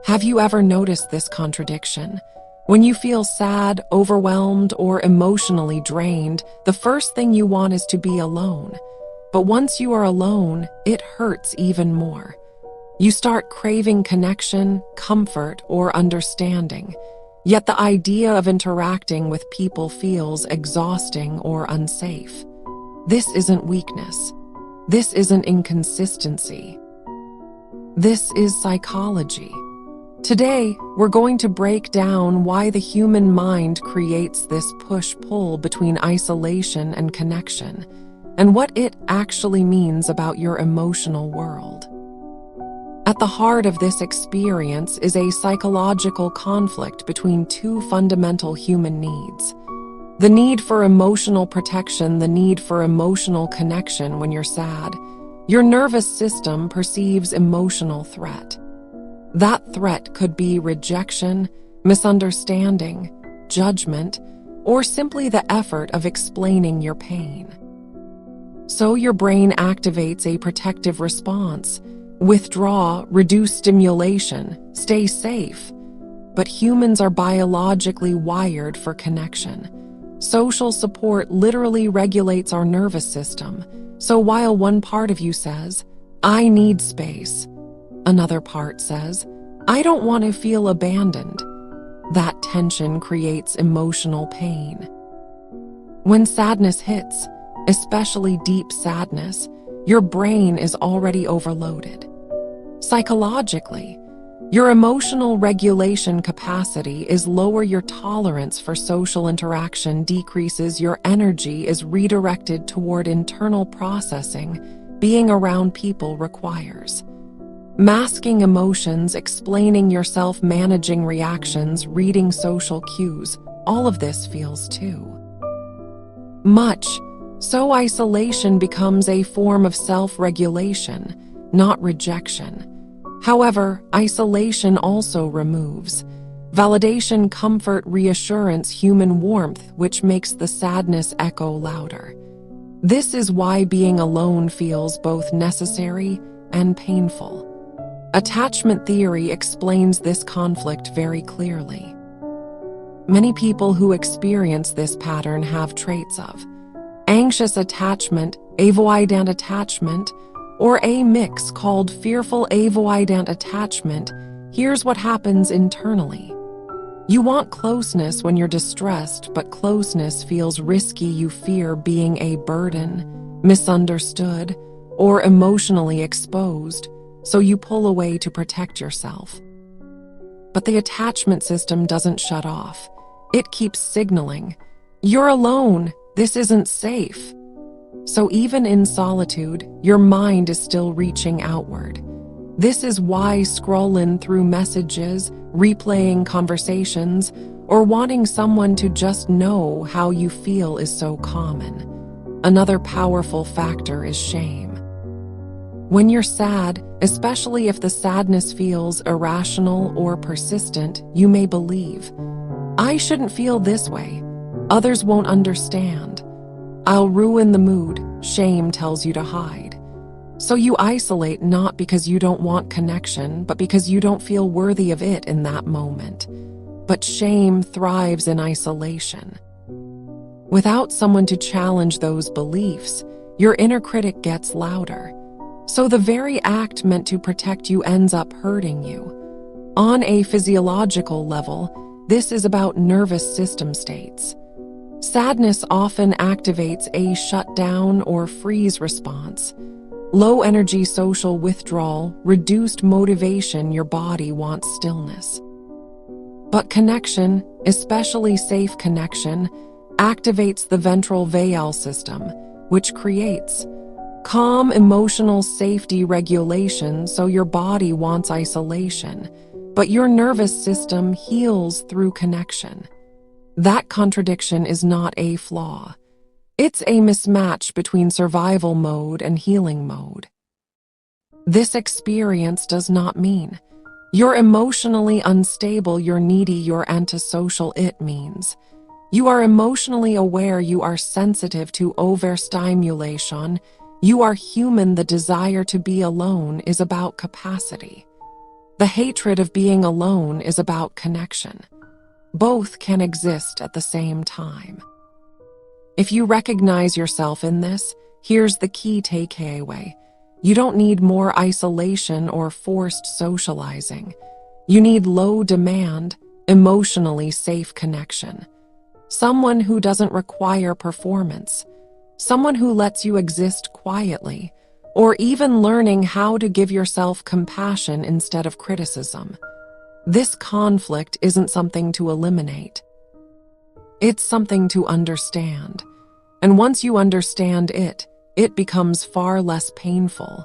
Have you ever noticed this contradiction? When you feel sad, overwhelmed, or emotionally drained, the first thing you want is to be alone. But once you are alone, it hurts even more. You start craving connection, comfort, or understanding. Yet the idea of interacting with people feels exhausting or unsafe. This isn't weakness. This isn't inconsistency. This is psychology. Today, we're going to break down why the human mind creates this push-pull between isolation and connection, and what it actually means about your emotional world. At the heart of this experience is a psychological conflict between two fundamental human needs. The need for emotional protection, the need for emotional connection when you're sad. Your nervous system perceives emotional threat. That threat could be rejection, misunderstanding, judgment, or simply the effort of explaining your pain. So your brain activates a protective response. Withdraw, reduce stimulation, stay safe. But humans are biologically wired for connection. Social support literally regulates our nervous system. So while one part of you says, "I need space," another part says, "I don't want to feel abandoned." That tension creates emotional pain. When sadness hits, especially deep sadness, your brain is already overloaded. Psychologically, your emotional regulation capacity is lower, your tolerance for social interaction decreases, your energy is redirected toward internal processing. Being around people requires masking emotions, explaining yourself, managing reactions, reading social cues. All of this feels too much. So isolation becomes a form of self-regulation, not rejection. However, isolation also removes validation, comfort, reassurance, human warmth, which makes the sadness echo louder. This is why being alone feels both necessary and painful. Attachment theory explains this conflict very clearly. Many people who experience this pattern have traits of anxious attachment, avoidant attachment, or a mix called fearful avoidant attachment. Here's what happens internally. You want closeness when you're distressed, but closeness feels risky. You fear being a burden, misunderstood, or emotionally exposed, so you pull away to protect yourself. But the attachment system doesn't shut off. It keeps signaling, "You're alone, this isn't safe." So even in solitude, your mind is still reaching outward. This is why scrolling through messages, replaying conversations, or wanting someone to just know how you feel is so common. Another powerful factor is shame. When you're sad, especially if the sadness feels irrational or persistent, you may believe, "I shouldn't feel this way. Others won't understand. I'll ruin the mood." Shame tells you to hide. So you isolate not because you don't want connection, but because you don't feel worthy of it in that moment. But shame thrives in isolation. Without someone to challenge those beliefs, your inner critic gets louder. So the very act meant to protect you ends up hurting you. On a physiological level, this is about nervous system states. Sadness often activates a shutdown or freeze response. Low energy social withdrawal, reduced motivation, your body wants stillness. But connection, especially safe connection, activates the ventral vagal system, which creates calm emotional safety regulation, so your body wants isolation, but your nervous system heals through connection. That contradiction is not a flaw. It's a mismatch between survival mode and healing mode. This experience does not mean you're emotionally unstable, you're needy, you're antisocial. It means you are emotionally aware, you are sensitive to overstimulation, you are human. The desire to be alone is about capacity. The hatred of being alone is about connection. Both can exist at the same time. If you recognize yourself in this, here's the key takeaway. You don't need more isolation or forced socializing. You need low-demand, emotionally safe connection. Someone who doesn't require performance. Someone who lets you exist quietly, or even learning how to give yourself compassion instead of criticism. This conflict isn't something to eliminate. It's something to understand. And once you understand it, it becomes far less painful.